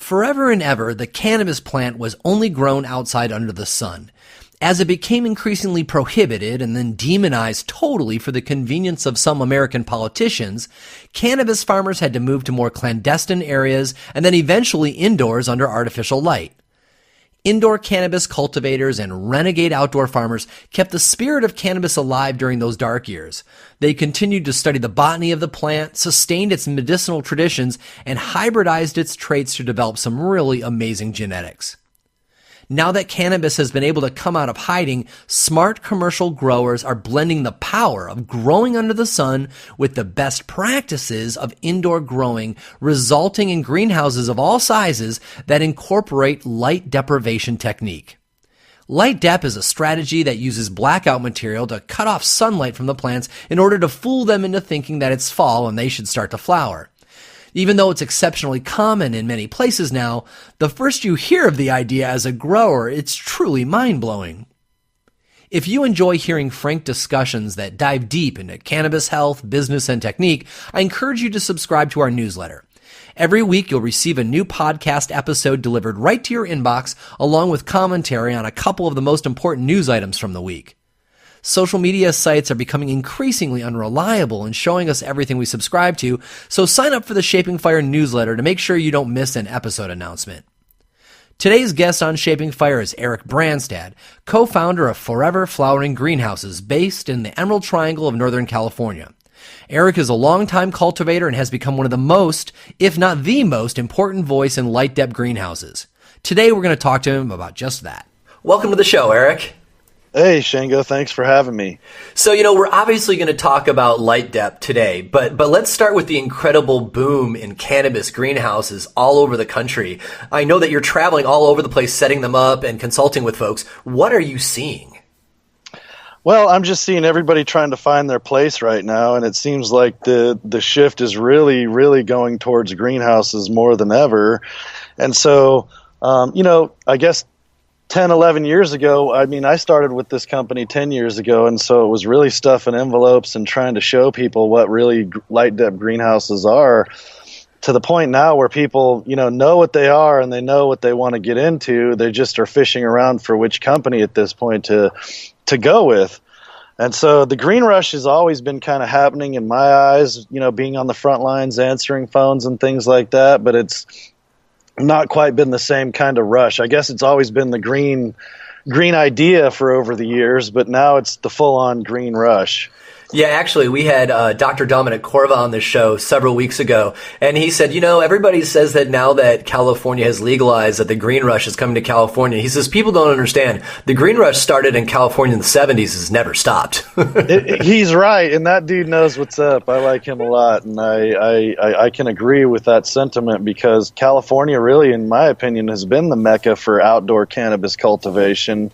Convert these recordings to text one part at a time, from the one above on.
Forever and ever, the cannabis plant was only grown outside under the sun. As it became increasingly prohibited and then demonized totally for the convenience of some American politicians, cannabis farmers had to move to more clandestine areas and then eventually indoors under artificial light. Indoor cannabis cultivators and renegade outdoor farmers kept the spirit of cannabis alive during those dark years. They continued to study the botany of the plant, sustained its medicinal traditions, and hybridized its traits to develop some really amazing genetics. Now that cannabis has been able to come out of hiding, smart commercial growers are blending the power of growing under the sun with the best practices of indoor growing, resulting in greenhouses of all sizes that incorporate light deprivation technique. Light Dep is a strategy that uses blackout material to cut off sunlight from the plants in order to fool them into thinking that it's fall and they should start to flower. Even though it's exceptionally common in many places now, the first you hear of the idea as a grower, it's truly mind-blowing. If you enjoy hearing frank discussions that dive deep into cannabis health, business, and technique, I encourage you to subscribe to our newsletter. Every week, you'll receive a new podcast episode delivered right to your inbox, along with commentary on a couple of the most important news items from the week. Social media sites are becoming increasingly unreliable in showing us everything we subscribe to, so sign up for the Shaping Fire newsletter to make sure you don't miss an episode announcement. Today's guest on Shaping Fire is Eric Brandstad, co-founder of Forever Flowering Greenhouses based in the Emerald Triangle of Northern California. Eric is a longtime cultivator and has become one of the most, if not the most, important voice in Light Dep greenhouses. Today we're going to talk to him about just that. Welcome to the show, Eric. Hey, Shango, thanks for having me. So, we're obviously going to talk about Light Dep today, but let's start with the incredible boom in cannabis greenhouses all over the country. I know that you're traveling all over the place, setting them up and consulting with folks. What are you seeing? Well, I'm just seeing everybody trying to find their place right now, and it seems like the shift is really, really going towards greenhouses more than ever. And so, I guess 10, 11 years ago, I started with this company 10 years ago, and so it was really stuffing envelopes and trying to show people what really Light Dep greenhouses are, to the point now where people, know what they are and they know what they want to get into. They just are fishing around for which company at this point to go with. And so the green rush has always been kind of happening in my eyes, being on the front lines, answering phones and things like that, but it's not quite been the same kind of rush. I guess it's always been the green idea for over the years, but now it's the full-on green rush. Yeah, actually, we had Dr. Dominic Corva on the show several weeks ago, and he said, everybody says that now that California has legalized that the green rush is coming to California. He says people don't understand. The green rush started in California in the 70s, has never stopped. He's right, and that dude knows what's up. I like him a lot, and I can agree with that sentiment, because California really, in my opinion, has been the mecca for outdoor cannabis cultivation.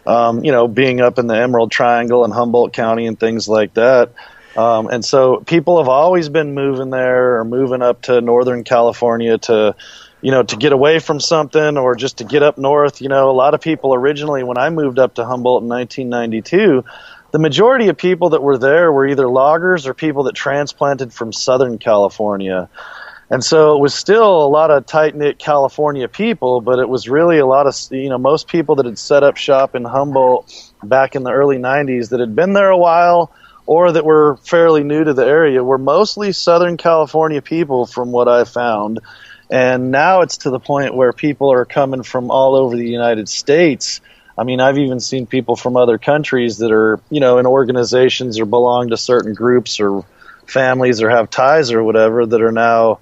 Being up in the Emerald Triangle and Humboldt County and things like that. And so people have always been moving there or moving up to Northern California to get away from something or just to get up north. A lot of people originally, when I moved up to Humboldt in 1992, the majority of people that were there were either loggers or people that transplanted from Southern California. And so it was still a lot of tight-knit California people, but it was really a lot of, most people that had set up shop in Humboldt back in the early 90s that had been there a while or that were fairly new to the area were mostly Southern California people, from what I found. And now it's to the point where people are coming from all over the United States. I've even seen people from other countries that are, in organizations or belong to certain groups or families or have ties or whatever that are now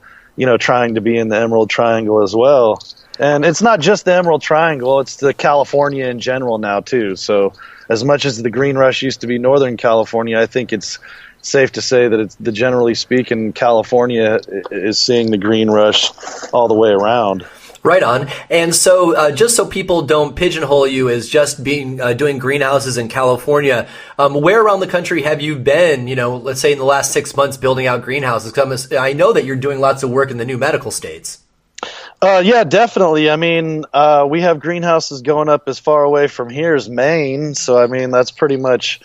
trying to be in the Emerald Triangle as well. And it's not just the Emerald Triangle, it's the California in general now too. So as much as the green rush used to be Northern California, I think it's safe to say that it's generally speaking, California is seeing the green rush all the way around. Right on. And so just so people don't pigeonhole you as just being doing greenhouses in California, where around the country have you been, let's say in the last 6 months building out greenhouses? I know that you're doing lots of work in the new medical states. Yeah, definitely. We have greenhouses going up as far away from here as Maine. So, that's pretty much,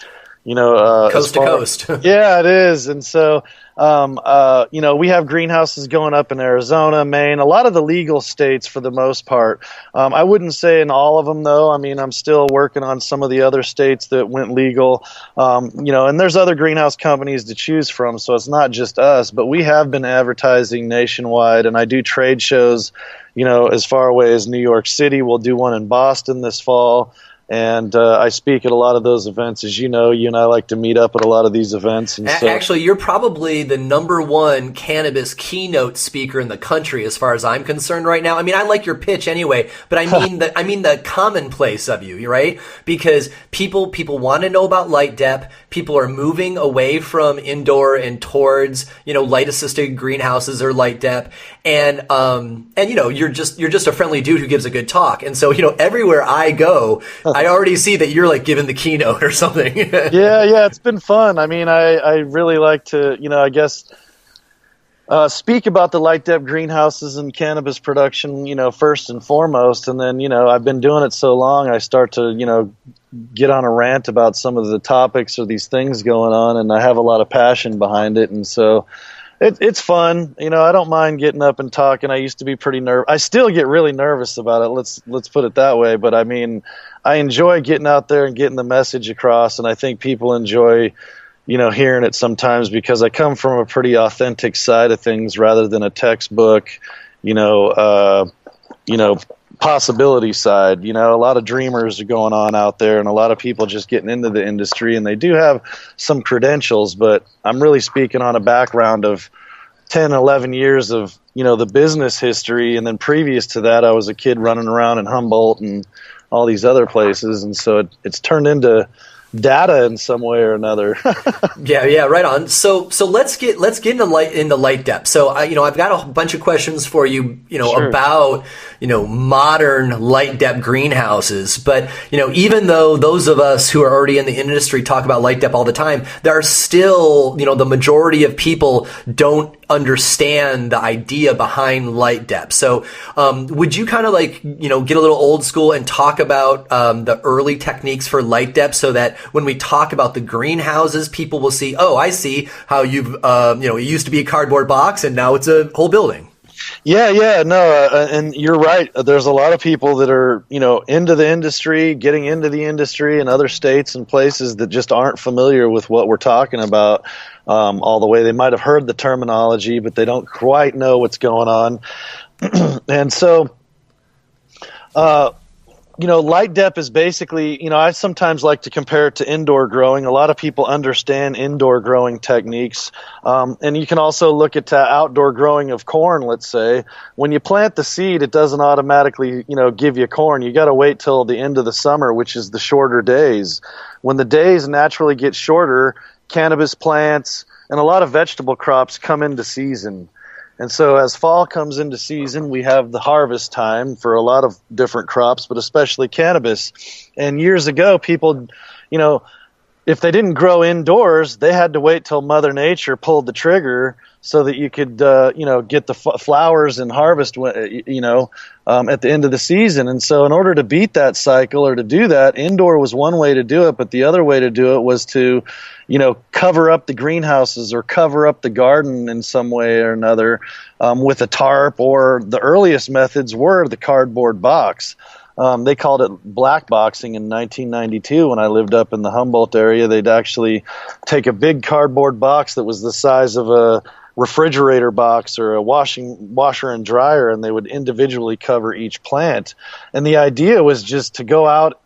coast to coast. Yeah, it is. And so, we have greenhouses going up in Arizona, Maine, a lot of the legal states for the most part. I wouldn't say in all of them, though. I mean, I'm still working on some of the other states that went legal, and there's other greenhouse companies to choose from, so it's not just us. But we have been advertising nationwide, and I do trade shows, as far away as New York City. We'll do one in Boston this fall. And I speak at a lot of those events. As you know, you and I like to meet up at a lot of these events. And so, actually, you're probably the #1 cannabis keynote speaker in the country, as far as I'm concerned right now. I mean, I like your pitch anyway, but I mean the commonplace of you, right? Because people want to know about Light Dep. People are moving away from indoor and towards light assisted greenhouses or Light Dep, and you're just a friendly dude who gives a good talk. And so everywhere I go, I already see that you're like giving the keynote or something. Yeah, it's been fun. I mean, I really like to, I guess, speak about the Light Dep greenhouses and cannabis production, first and foremost. And then, I've been doing it so long, I start to, get on a rant about some of the topics or these things going on, and I have a lot of passion behind it. And so it's fun. I don't mind getting up and talking. I used to be pretty nervous. I still get really nervous about it. Let's put it that way. But I mean, I enjoy getting out there and getting the message across, and I think people enjoy, hearing it sometimes because I come from a pretty authentic side of things rather than a textbook, possibility side. A lot of dreamers are going on out there, and a lot of people just getting into the industry, and they do have some credentials, but I'm really speaking on a background of 10, 11 years of, the business history. And then previous to that, I was a kid running around in Humboldt and all these other places. And so it's turned into data in some way or another. Yeah, right on. So let's get into Light Dep. So I've got a bunch of questions for you, Sure. about modern Light Dep greenhouses. But even though those of us who are already in the industry talk about Light Dep all the time, there are still the majority of people don't understand the idea behind Light Dep. So would you kind of get a little old school and talk about the early techniques for Light Dep, so that when we talk about the greenhouses, people will see, oh, I see how you've it used to be a cardboard box and now it's a whole building. Yeah, no, and you're right. There's a lot of people that are, into the industry, getting into the industry in other states and places that just aren't familiar with what we're talking about all the way. They might have heard the terminology, but they don't quite know what's going on. And so, Light Dep is basically, I sometimes like to compare it to indoor growing. A lot of people understand indoor growing techniques. And you can also look at outdoor growing of corn, let's say. When you plant the seed, it doesn't automatically, give you corn. You got to wait till the end of the summer, which is the shorter days. When the days naturally get shorter, cannabis plants and a lot of vegetable crops come into season. And so as fall comes into season, we have the harvest time for a lot of different crops, but especially cannabis. And years ago, people, if they didn't grow indoors, they had to wait till Mother Nature pulled the trigger so that you could, get the flowers and harvest, at the end of the season. And so in order to beat that cycle or to do that, indoor was one way to do it, but the other way to do it was to, cover up the greenhouses or cover up the garden in some way or another with a tarp, or the earliest methods were the cardboard box. They called it black boxing in 1992 when I lived up in the Humboldt area. They'd actually take a big cardboard box that was the size of a refrigerator box or a washer and dryer, and they would individually cover each plant. And the idea was just to go out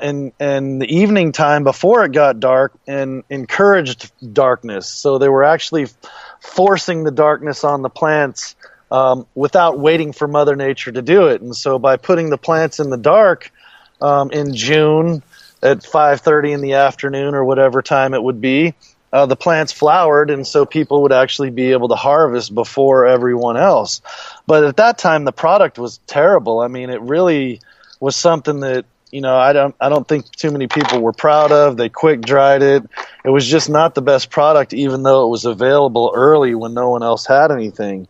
in the evening time before it got dark and encouraged darkness. So they were actually forcing the darkness on the plants without waiting for Mother Nature to do it. And so by putting the plants in the dark in June at 5:30 in the afternoon or whatever time it would be, the plants flowered, and so people would actually be able to harvest before everyone else. But at that time, the product was terrible. I mean, it really was something that, I don't think too many people were proud of. They quick dried it. It was just not the best product, even though it was available early when no one else had anything.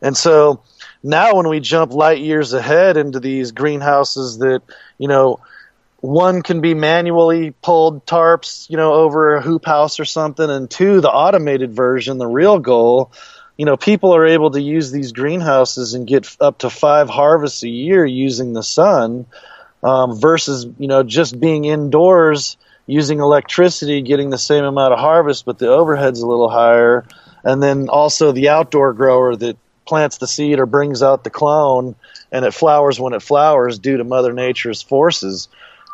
And so now when we jump light years ahead into these greenhouses that, one can be manually pulled tarps, over a hoop house or something, and two, the automated version, the real goal, people are able to use these greenhouses and get up to 5 harvests a year using the sun, versus, just being indoors using electricity, getting the same amount of harvest, but the overhead's a little higher. And then also the outdoor grower that plants the seed or brings out the clone, and it flowers when it flowers due to Mother Nature's forces.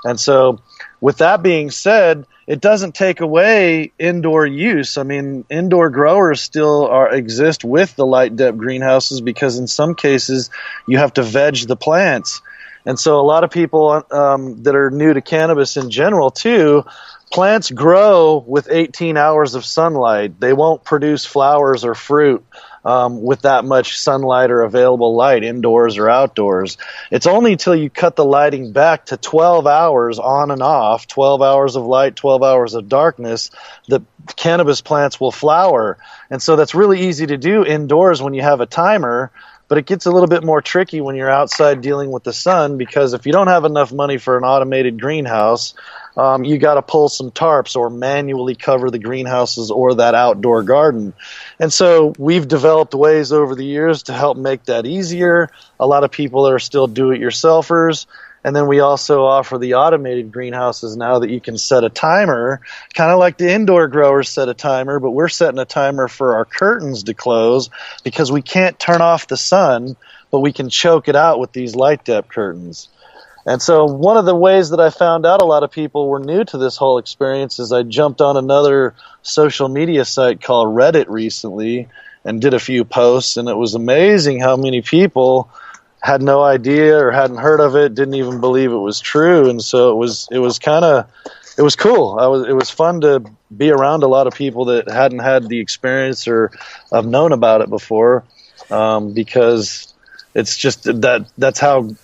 And so with that being said, it doesn't take away indoor use. I mean, indoor growers still exist with the Light Dep greenhouses, because in some cases you have to veg the plants. And so a lot of people that are new to cannabis in general too, plants grow with 18 hours of sunlight. They won't produce flowers or fruit with that much sunlight or available light, indoors or outdoors. It's only till you cut the lighting back to 12 hours on and off, 12 hours of light, 12 hours of darkness, that cannabis plants will flower. And so that's really easy to do indoors when you have a timer. But it gets a little bit more tricky when you're outside dealing with the sun, because if you don't have enough money for an automated greenhouse, you got to pull some tarps or manually cover the greenhouses or that outdoor garden. And so we've developed ways over the years to help make that easier. A lot of people are still do-it-yourselfers. And then we also offer the automated greenhouses now that you can set a timer, kind of like the indoor growers set a timer, but we're setting a timer for our curtains to close because we can't turn off the sun, but we can choke it out with these Light Dep curtains. And so one of the ways that I found out a lot of people were new to this whole experience is I jumped on another social media site called Reddit recently and did a few posts, and it was amazing how many people had no idea or hadn't heard of it, didn't even believe it was true. And so it was cool. It was fun to be around a lot of people that hadn't had the experience or have known about it before, because it's just that's how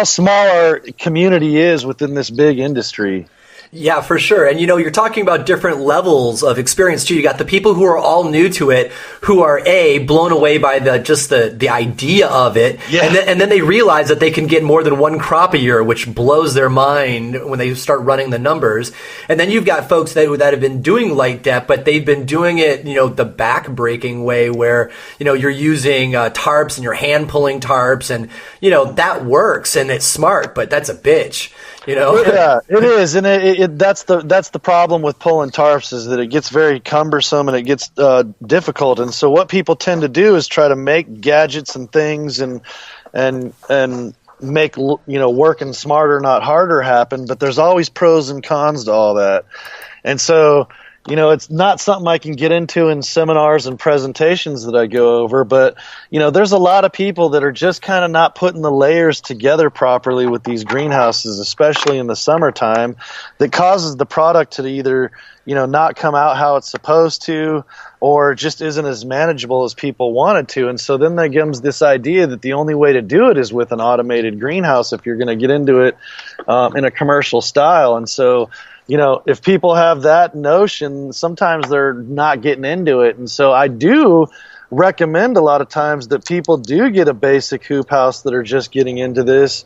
small our community is within this big industry. Yeah, for sure. And, you're talking about different levels of experience, too. You got the people who are all new to it, who are, blown away by the idea of it. Yeah. And then they realize that they can get more than one crop a year, which blows their mind when they start running the numbers. And then you've got folks that have been doing Light Dep, but they've been doing it, the back-breaking way where, you're using tarps and you're hand-pulling tarps, and, that works and it's smart, but that's a bitch. Yeah, it is, and that's the problem with pulling tarps, is that it gets very cumbersome and it gets difficult. And so what people tend to do is try to make gadgets and things and make working smarter, not harder happen. But there's always pros and cons to all that, and so. It's not something I can get into in seminars and presentations that I go over, but, there's a lot of people that are just kind of not putting the layers together properly with these greenhouses, especially in the summertime, that causes the product to either, not come out how it's supposed to, or just isn't as manageable as people want it to. And so then there comes this idea that the only way to do it is with an automated greenhouse if you're going to get into it in a commercial style. And so, if people have that notion, sometimes they're not getting into it. And so I do recommend a lot of times that people do get a basic hoop house that are just getting into this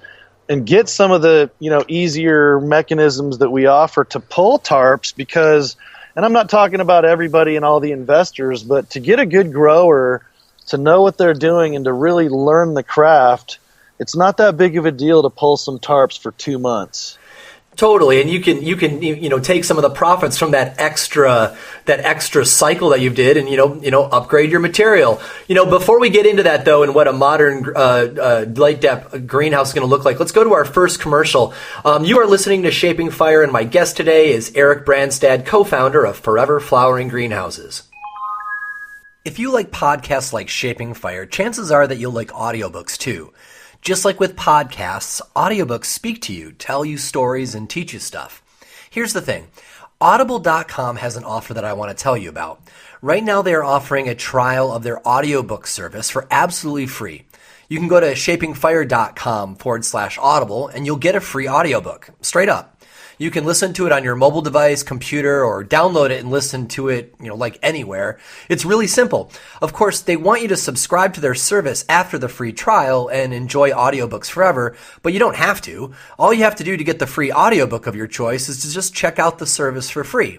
and get some of the, easier mechanisms that we offer to pull tarps, because, and I'm not talking about everybody and all the investors, but to get a good grower to know what they're doing and to really learn the craft, it's not that big of a deal to pull some tarps for 2 months. Totally, and you can take some of the profits from that extra cycle that you did, and upgrade your material. Before we get into that though, and what a modern Light Dep greenhouse is going to look like, let's go to our first commercial. You are listening to Shaping Fire, and my guest today is Eric Brandstad, co-founder of Forever Flowering Greenhouses. If you like podcasts like Shaping Fire, chances are that you'll like audiobooks too. Just like with podcasts, audiobooks speak to you, tell you stories, and teach you stuff. Here's the thing. Audible.com has an offer that I want to tell you about. Right now, they are offering a trial of their audiobook service for absolutely free. You can go to shapingfire.com/audible and you'll get a free audiobook. Straight up. You can listen to it on your mobile device, computer, or download it and listen to it, like anywhere. It's really simple. Of course, they want you to subscribe to their service after the free trial and enjoy audiobooks forever, but you don't have to. All you have to do to get the free audiobook of your choice is to just check out the service for free.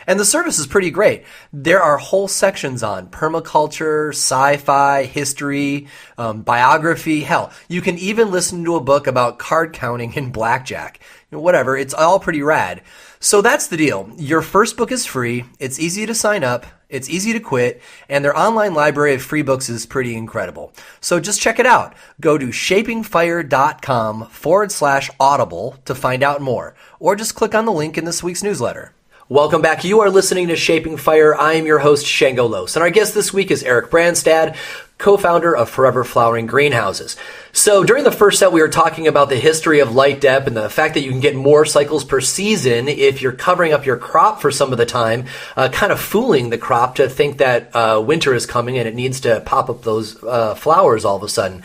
And the service is pretty great. There are whole sections on permaculture, sci-fi, history, biography. Hell, you can even listen to a book about card counting and blackjack. Whatever, it's all pretty rad. So that's the deal. Your first book is free. It's easy to sign up. It's easy to quit. And their online library of free books is pretty incredible. So just check it out. Go to shapingfire.com/audible to find out more. Or just click on the link in this week's newsletter. Welcome back. You are listening to Shaping Fire. I am your host, Shango Los, and our guest this week is Eric Brandstad, co-founder of Forever Flowering Greenhouses. So during the first set, we were talking about the history of Light Dep and the fact that you can get more cycles per season if you're covering up your crop for some of the time, kind of fooling the crop to think that winter is coming and it needs to pop up those flowers all of a sudden.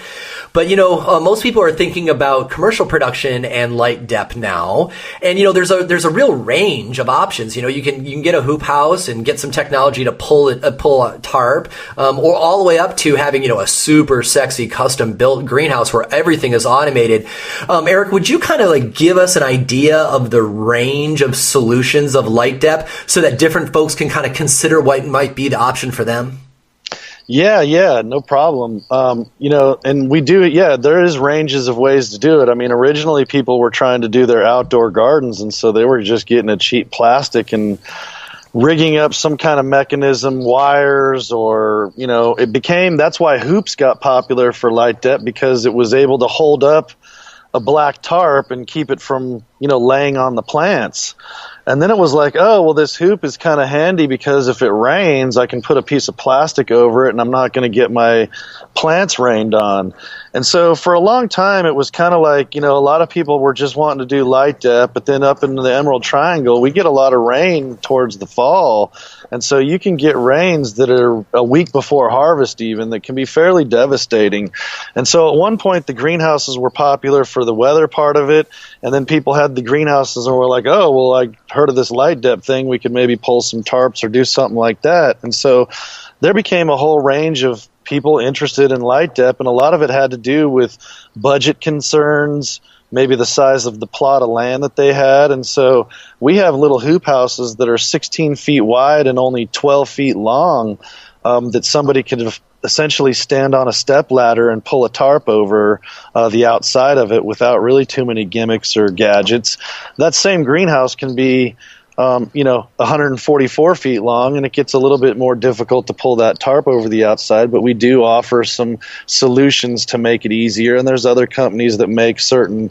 But, most people are thinking about commercial production and Light Dep now. And, there's a real range of options. You can get a hoop house and get some technology to pull a tarp, or all the way up to having, a super sexy custom built greenhouse where everything is automated. Eric, would you kind of give us an idea of the range of solutions of Light Dep so that different folks can kind of consider what might be the option for them? Yeah, no problem. And we do it. Yeah, there is ranges of ways to do it. I mean, originally people were trying to do their outdoor gardens, and so they were just getting a cheap plastic and rigging up some kind of mechanism, wires, or, that's why hoops got popular for Light Dep, because it was able to hold up a black tarp and keep it from, laying on the plants. And then it was like, oh, well, this hoop is kind of handy because if it rains, I can put a piece of plastic over it and I'm not going to get my plants rained on. And so for a long time, it was kind of like, a lot of people were just wanting to do Light Dep, but then up in the Emerald Triangle, we get a lot of rain towards the fall. And so you can get rains that are a week before harvest even that can be fairly devastating. And so at one point, the greenhouses were popular for the weather part of it. And then people had the greenhouses and were like, oh, well, I heard of this Light Dep thing. We could maybe pull some tarps or do something like that. And so there became a whole range of people interested in Light Dep, and a lot of it had to do with budget concerns, maybe the size of the plot of land that they had. And so we have little hoop houses that are 16 feet wide and only 12 feet long, that somebody could essentially stand on a step ladder and pull a tarp over the outside of it without really too many gimmicks or gadgets. That same greenhouse can be 144 feet long, and it gets a little bit more difficult to pull that tarp over the outside, but we do offer some solutions to make it easier, and there's other companies that make certain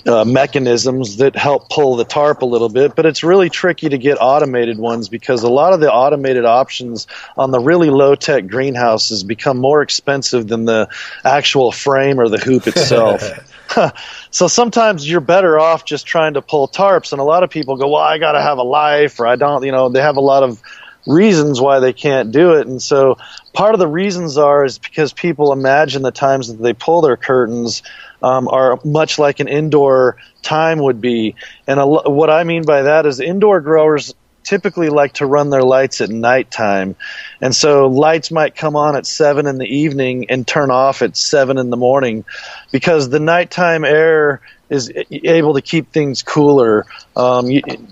mechanisms that help pull the tarp a little bit, but it's really tricky to get automated ones because a lot of the automated options on the really low-tech greenhouses become more expensive than the actual frame or the hoop itself. So sometimes you're better off just trying to pull tarps, and a lot of people go, well, I got to have a life, or I don't, they have a lot of reasons why they can't do it. And so part of the reasons is because people imagine the times that they pull their curtains are much like an indoor time would be. And what I mean by that is indoor growers typically like to run their lights at nighttime. And so lights might come on at 7 in the evening and turn off at 7 in the morning because the nighttime air is able to keep things cooler.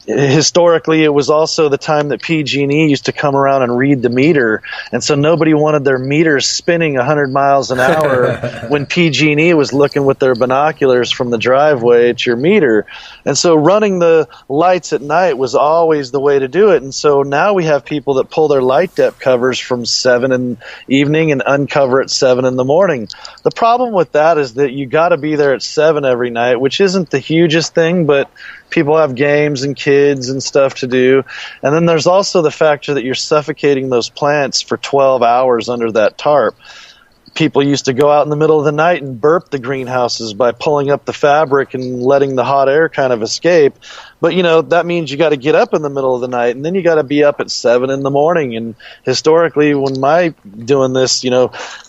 Historically, it was also the time that PG&E used to come around and read the meter, and so nobody wanted their meters spinning 100 miles an hour when PG&E was looking with their binoculars from the driveway at your meter. And so running the lights at night was always the way to do it. And so now we have people that pull their Light Dep covers from 7 in the evening and uncover at 7 in the morning. The problem with that is that you got to be there at 7 every night, which isn't the hugest thing, but people have games and kids and stuff to do. And then there's also the factor that you're suffocating those plants for 12 hours under that tarp. People used to go out in the middle of the night and burp the greenhouses by pulling up the fabric and letting the hot air kind of escape. But, that means you got to get up in the middle of the night, and then you got to be up at 7 in the morning. And historically, when doing this,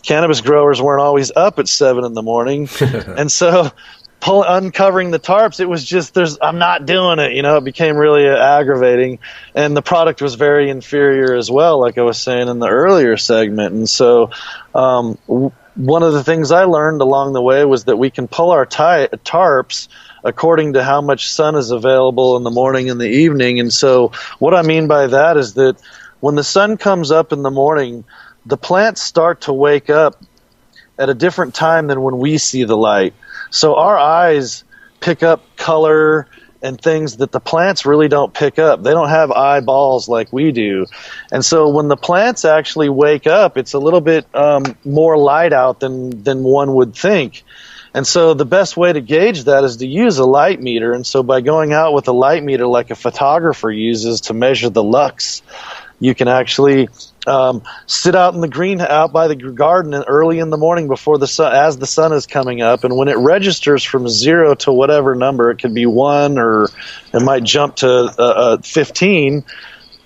cannabis growers weren't always up at 7 in the morning. And so uncovering the tarps, it was just, I'm not doing it. It became really aggravating, and the product was very inferior as well, like I was saying in the earlier segment. And so one of the things I learned along the way was that we can pull our tarps according to how much sun is available in the morning and the evening. And so what I mean by that is that when the sun comes up in the morning, the plants start to wake up at a different time than when we see the light. So our eyes pick up color and things that the plants really don't pick up. They don't have eyeballs like we do. And so when the plants actually wake up, it's a little bit more light out than one would think. And so the best way to gauge that is to use a light meter. And so by going out with a light meter like a photographer uses to measure the lux, you can actually sit out in the out by the garden early in the morning before the sun, as the sun is coming up. And when it registers from 0 to whatever number, it could be 1 or it might jump to 15,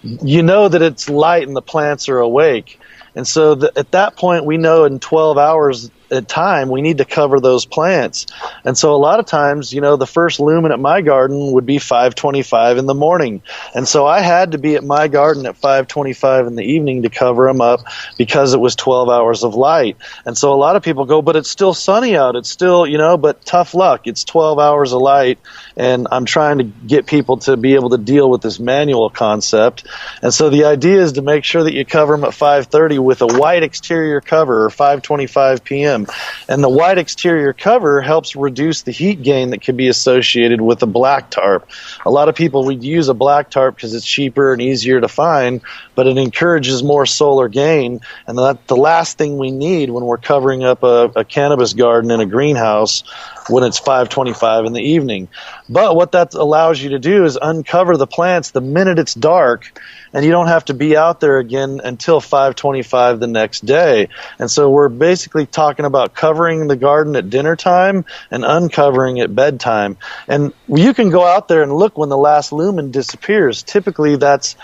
you know that it's light and the plants are awake. And so at that point, we know in 12 hours at time we need to cover those plants. And so a lot of times, the first lumen at my garden would be 5:25 in the morning. And so I had to be at my garden at 5:25 in the evening to cover them up because it was 12 hours of light. And so a lot of people go, but it's still sunny out. It's still, but tough luck. It's 12 hours of light. And I'm trying to get people to be able to deal with this manual concept. And so the idea is to make sure that you cover them at 5:30 with a white exterior cover, or 5:25 p.m. And the white exterior cover helps reduce the heat gain that can be associated with a black tarp. A lot of people would use a black tarp because it's cheaper and easier to find, but it encourages more solar gain. And that's the last thing we need when we're covering up a cannabis garden in a greenhouse when it's 5:25 in the evening. But what that allows you to do is uncover the plants the minute it's dark, and you don't have to be out there again until 5:25 the next day. And so we're basically talking about covering the garden at dinner time and uncovering at bedtime. And you can go out there and look when the last lumen disappears. Typically that's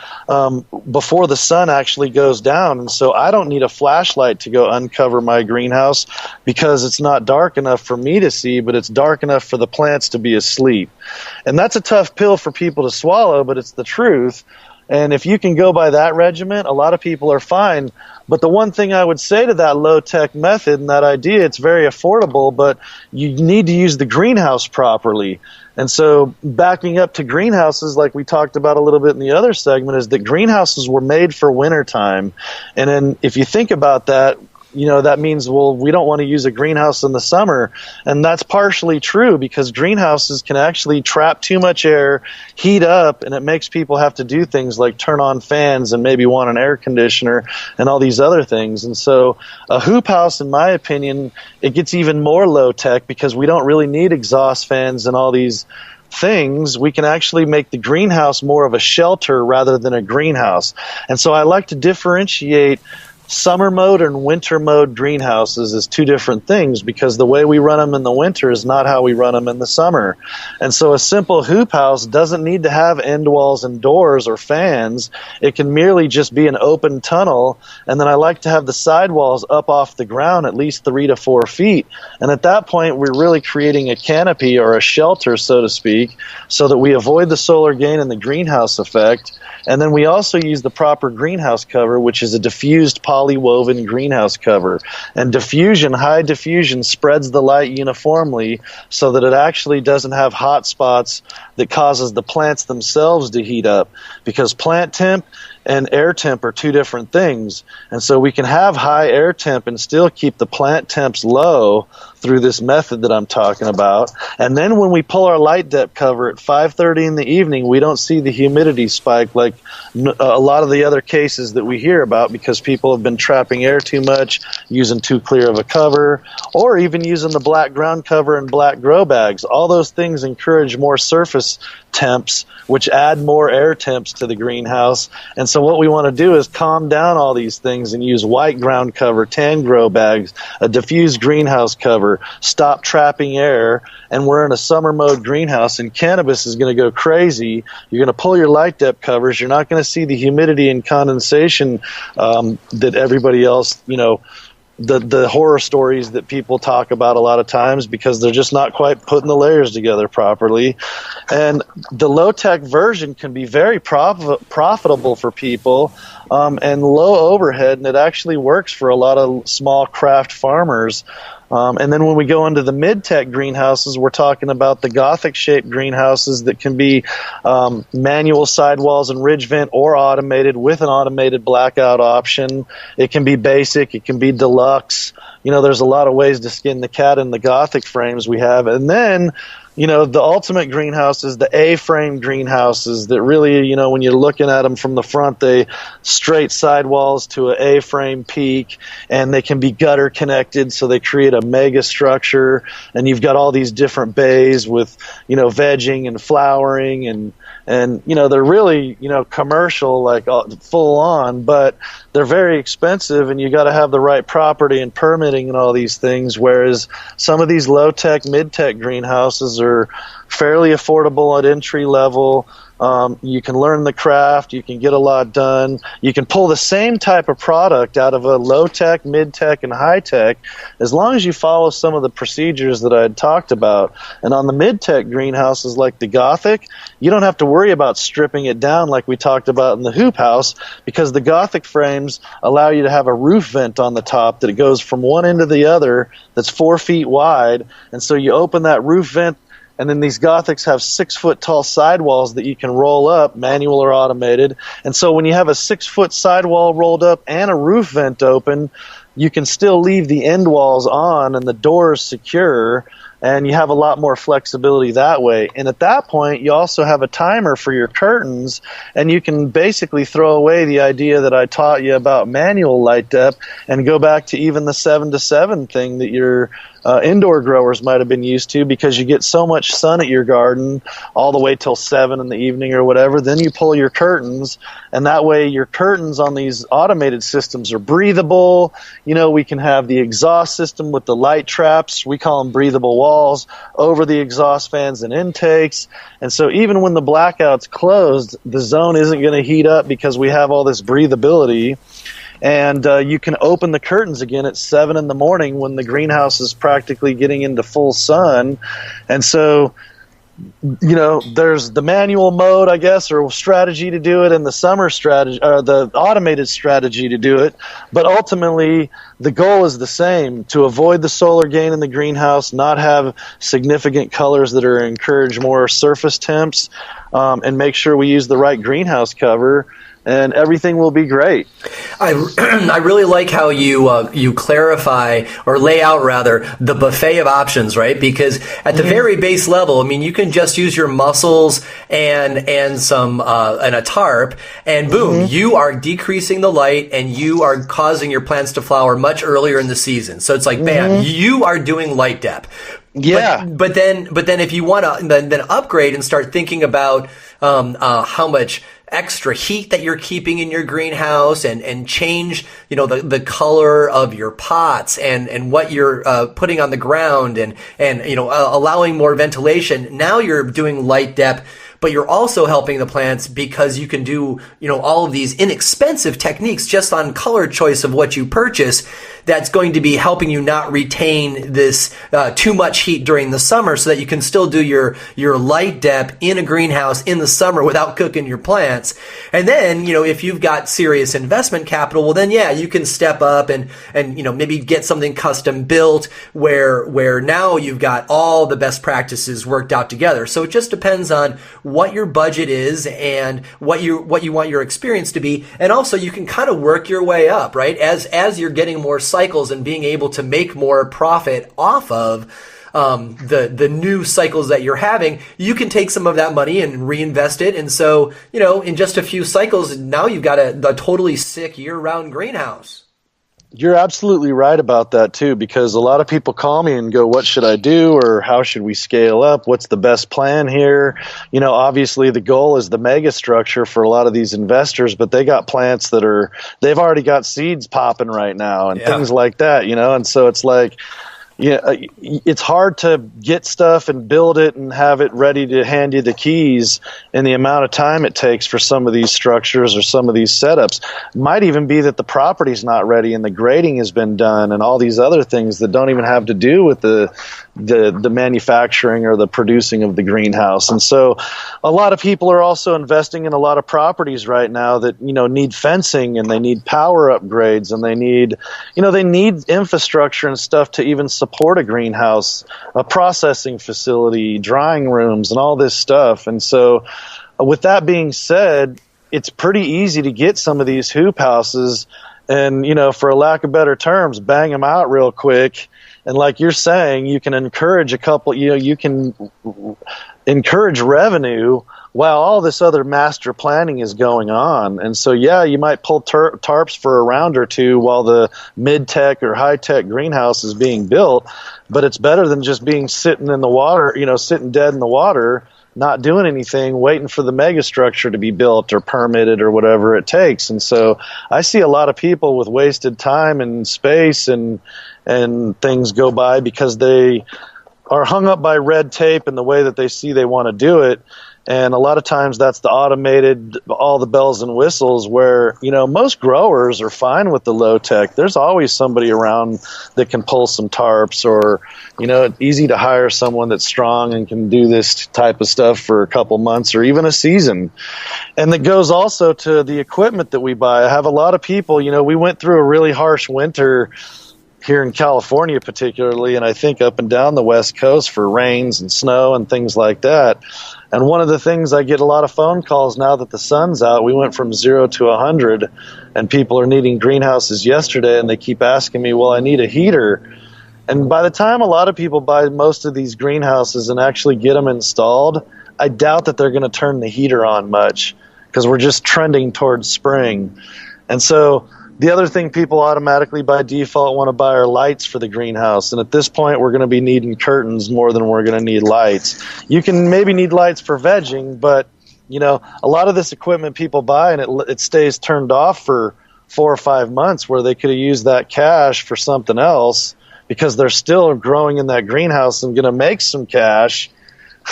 before the sun actually goes down. And so I don't need a flashlight to go uncover my greenhouse because it's not dark enough for me to see, but it's dark enough for the plants to be asleep. And that's a tough pill for people to swallow, but it's the truth. And if you can go by that regiment, a lot of people are fine. But the one thing I would say to that low-tech method and that idea, it's very affordable, but you need to use the greenhouse properly. And so backing up to greenhouses, like we talked about a little bit in the other segment, is that greenhouses were made for wintertime. And then if you think about that, that means, well, we don't want to use a greenhouse in the summer. And that's partially true because greenhouses can actually trap too much air, heat up, and it makes people have to do things like turn on fans and maybe want an air conditioner and all these other things. And so a hoop house, in my opinion, it gets even more low tech because we don't really need exhaust fans and all these things. We can actually make the greenhouse more of a shelter rather than a greenhouse. And so I like to differentiate summer mode and winter mode greenhouses is two different things because the way we run them in the winter is not how we run them in the summer. And so a simple hoop house doesn't need to have end walls and doors or fans. It can merely just be an open tunnel. And then I like to have the sidewalls up off the ground at least 3 to 4 feet. And at that point, we're really creating a canopy or a shelter, so to speak, so that we avoid the solar gain and the greenhouse effect. And then we also use the proper greenhouse cover, which is a diffused polywoven greenhouse cover. And diffusion, high diffusion, spreads the light uniformly so that it actually doesn't have hot spots that causes the plants themselves to heat up. Because plant temp and air temp are two different things. And so we can have high air temp and still keep the plant temps low through this method that I'm talking about. And then when we pull our Light Dep cover at 5:30 in the evening, we don't see the humidity spike like a lot of the other cases that we hear about because people have been trapping air too much, using too clear of a cover, or even using the black ground cover and black grow bags. All those things encourage more surface temps, which add more air temps to the greenhouse. And so what we want to do is calm down all these things and use white ground cover, tan grow bags, a diffused greenhouse cover, stop trapping air. And we're in a summer mode greenhouse, and cannabis is going to go crazy. You're going to pull your Light Dep covers. You're not going to see the humidity and condensation that everybody else, the horror stories that people talk about a lot of times, because they're just not quite putting the layers together properly. And the low-tech version can be very profitable for people, and low overhead, and it actually works for a lot of small craft farmers. And then when we go into the mid-tech greenhouses, we're talking about the Gothic-shaped greenhouses that can be manual sidewalls and ridge vent, or automated with an automated blackout option. It can be basic. It can be deluxe. There's a lot of ways to skin the cat in the Gothic frames we have. And then, the ultimate greenhouses, the A-frame greenhouses that really, when you're looking at them from the front, they straight sidewalls to an A-frame peak, and they can be gutter connected, so they create a mega structure. And you've got all these different bays with, vegging and flowering, and they're really, commercial, like full on, but they're very expensive, and you got to have the right property and permitting and all these things. Whereas some of these low-tech, mid-tech greenhouses are fairly affordable at entry level. You can learn the craft. You can get a lot done. You can pull the same type of product out of a low-tech, mid-tech, and high-tech, as long as you follow some of the procedures that I had talked about. And on the mid-tech greenhouses like the Gothic, you don't have to worry about stripping it down like we talked about in the hoop house, because the Gothic frames allow you to have a roof vent on the top that it goes from one end to the other that's 4 feet wide. And so you open that roof vent, and then these Gothics have 6-foot tall sidewalls that you can roll up, manual or automated. And so when you have a 6-foot sidewall rolled up and a roof vent open, you can still leave the end walls on and the doors secure, and you have a lot more flexibility that way. And at that point, you also have a timer for your curtains, and you can basically throw away the idea that I taught you about manual Light Dep and go back to even the 7-to-7 thing that your indoor growers might have been used to, because you get so much sun at your garden all the way till 7 in the evening or whatever. Then you pull your curtains, and that way your curtains on these automated systems are breathable. We can have the exhaust system with the light traps. We call them breathable walls over the exhaust fans and intakes. And so even when the blackout's closed, the zone isn't going to heat up because we have all this breathability. And you can open the curtains again at 7 in the morning when the greenhouse is practically getting into full sun. And so, there's the manual mode, I guess, or strategy to do it, and the summer strategy, or the automated strategy to do it. But ultimately, the goal is the same: to avoid the solar gain in the greenhouse, not have significant colors that are encourage more surface temps, and make sure we use the right greenhouse cover, and everything will be great. I really like how you clarify, or lay out rather, the buffet of options, right? Because at the very base level, you can just use your muscles and some and a tarp, and boom, you are decreasing the light, and you are causing your plants to flower much earlier in the season. So it's like, bam, you are doing Light Dep. Yeah. But then if you want to then upgrade and start thinking about how much extra heat that you're keeping in your greenhouse, and change, the color of your pots and what you're putting on the ground, and allowing more ventilation. Now you're doing Light Dep, but you're also helping the plants because you can do, all of these inexpensive techniques just on color choice of what you purchase. That's going to be helping you not retain this too much heat during the summer, so that you can still do your Light Dep in a greenhouse in the summer without cooking your plants. And then, if you've got serious investment capital, well then, yeah, you can step up and maybe get something custom built where now you've got all the best practices worked out together. So it just depends on what your budget is and what you want your experience to be. And also you can kind of work your way up, right? As you're getting more cycles and being able to make more profit off of the new cycles that you're having, you can take some of that money and reinvest it. And so, in just a few cycles, now you've got a totally sick year-round greenhouse. You're absolutely right about that too, because a lot of people call me and go, what should I do? Or how should we scale up? What's the best plan here? Obviously the goal is the mega structure for a lot of these investors, but they got plants they've already got seeds popping right now and things like that, and so it's like, Yeah, it's hard to get stuff and build it and have it ready to hand you the keys in the amount of time it takes for some of these structures or some of these setups. It might even be that the property's not ready and the grading has been done and all these other things that don't even have to do with the manufacturing or the producing of the greenhouse. And so a lot of people are also investing in a lot of properties right now that, need fencing and they need power upgrades and they need infrastructure and stuff to even support a greenhouse, a processing facility, drying rooms, and all this stuff. And so with that being said, it's pretty easy to get some of these hoop houses and, for a lack of better terms, bang them out real quick. And like you're saying, you can encourage you can encourage revenue while all this other master planning is going on. And so, you might pull tarps for a round or two while the mid-tech or high-tech greenhouse is being built, but it's better than just being sitting in the water, sitting dead in the water, not doing anything, waiting for the megastructure to be built or permitted or whatever it takes. And so I see a lot of people with wasted time and space and things go by because they are hung up by red tape and the way that they see they want to do it. And a lot of times that's the automated, all the bells and whistles where, most growers are fine with the low tech. There's always somebody around that can pull some tarps or, it's easy to hire someone that's strong and can do this type of stuff for a couple months or even a season. And that goes also to the equipment that we buy. I have a lot of people, we went through a really harsh winter here in California particularly, and I think up and down the West Coast for rains and snow and things like that. And one of the things I get a lot of phone calls now that the sun's out, we went from 0 to 100, and people are needing greenhouses yesterday, and they keep asking me, well, I need a heater. And by the time a lot of people buy most of these greenhouses and actually get them installed, I doubt that they're going to turn the heater on much because we're just trending towards spring. And so the other thing people automatically by default want to buy are lights for the greenhouse. And at this point, we're going to be needing curtains more than we're going to need lights. You can maybe need lights for vegging, but, a lot of this equipment people buy and it stays turned off for 4 or 5 months where they could have used that cash for something else because they're still growing in that greenhouse and going to make some cash.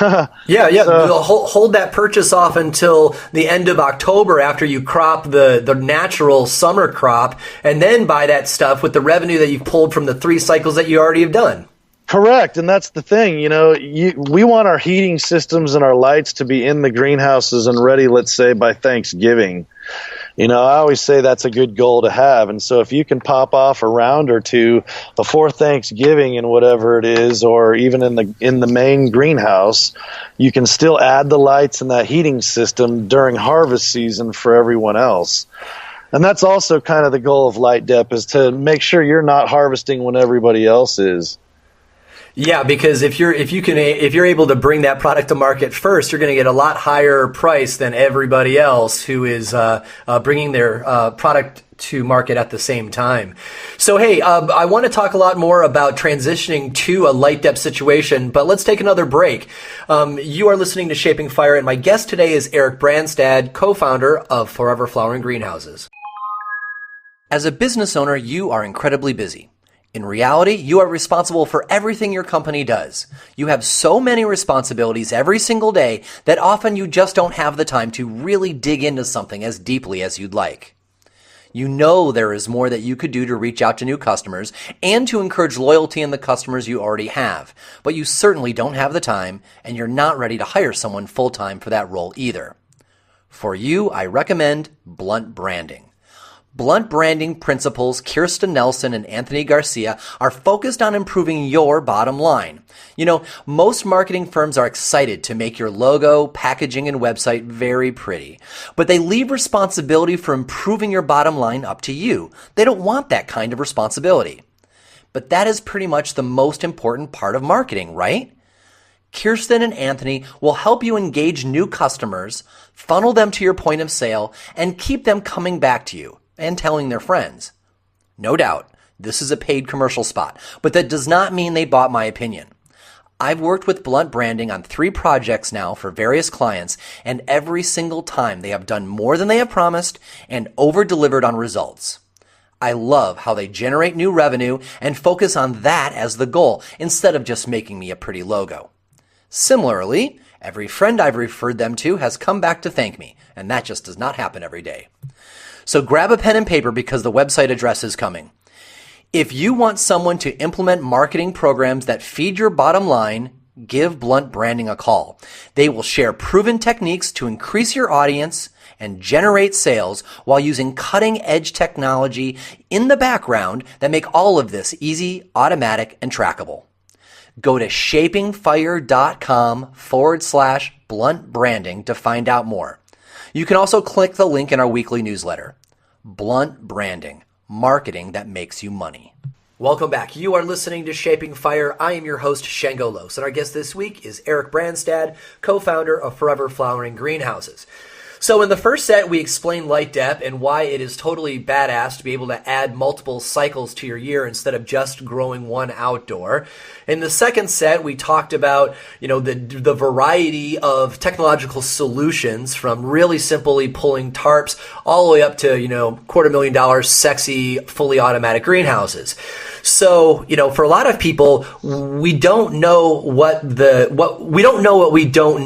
Yeah. So, hold that purchase off until the end of October after you crop the natural summer crop, and then buy that stuff with the revenue that you've pulled from the 3 cycles that you already have done. Correct, and that's the thing. We want our heating systems and our lights to be in the greenhouses and ready, let's say, by Thanksgiving. I always say that's a good goal to have. And so if you can pop off a round or two before Thanksgiving and whatever it is, or even in the main greenhouse, you can still add the lights and that heating system during harvest season for everyone else. And that's also kind of the goal of Light Dep, is to make sure you're not harvesting when everybody else is. Yeah, because if you're able to bring that product to market first, you're going to get a lot higher price than everybody else who is bringing their product to market at the same time. So, hey, I want to talk a lot more about transitioning to a Light Dep situation, but let's take another break. You are listening to Shaping Fire, and my guest today is Eric Brandstad, co-founder of Forever Flowering Greenhouses. As a business owner, you are incredibly busy. In reality, you are responsible for everything your company does. You have so many responsibilities every single day that often you just don't have the time to really dig into something as deeply as you'd like. You know there is more that you could do to reach out to new customers and to encourage loyalty in the customers you already have, but you certainly don't have the time, and you're not ready to hire someone full-time for that role either. For you, I recommend blunt branding. Blunt branding principals Kirsten Nelson and Anthony Garcia are focused on improving your bottom line. Most marketing firms are excited to make your logo, packaging, and website very pretty, but they leave responsibility for improving your bottom line up to you. They don't want that kind of responsibility. But that is pretty much the most important part of marketing, right? Kirsten and Anthony will help you engage new customers, funnel them to your point of sale, and keep them coming back to you and telling their friends. No doubt, this is a paid commercial spot, but that does not mean they bought my opinion. I've worked with blunt branding on 3 projects now for various clients, and every single time they have done more than they have promised and over-delivered on results. I love how they generate new revenue and focus on that as the goal instead of just making me a pretty logo. Similarly, every friend I've referred them to has come back to thank me, and that just does not happen every day. So grab a pen and paper because the website address is coming. If you want someone to implement marketing programs that feed your bottom line, give Blunt Branding a call. They will share proven techniques to increase your audience and generate sales while using cutting-edge technology in the background that make all of this easy, automatic, and trackable. Go to shapingfire.com/blunt branding to find out more. You can also click the link in our weekly newsletter. Blunt Branding, marketing that makes you money. Welcome back. You are listening to Shaping Fire. I am your host, Shango Los, and our guest this week is Eric Brandstad, co-founder of Forever Flowering Greenhouses. So in the first set, we explained Light Dep and why it is totally badass to be able to add multiple cycles to your year instead of just growing one outdoor. In the second set, we talked about, the variety of technological solutions from really simply pulling tarps all the way up to, $250,000 sexy, fully automatic greenhouses. So, for a lot of people, we don't know what we don't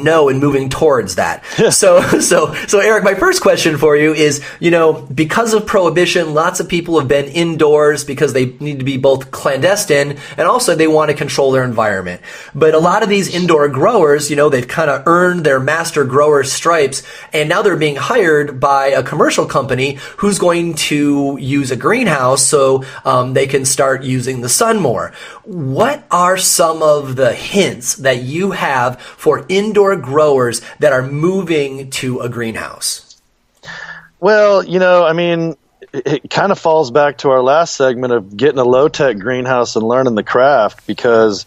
know and moving towards that. So Eric, my first question for you is, because of prohibition, lots of people have been indoors because they need to be both clandestine and also they want to control their environment. But a lot of these indoor growers, they've kind of earned their master grower stripes and now they're being hired by a commercial company who's going to use a greenhouse so they can start using the sun more. What are some of the hints that you have for indoor growers that are moving to a greenhouse? Well, it kind of falls back to our last segment of getting a low-tech greenhouse and learning the craft because,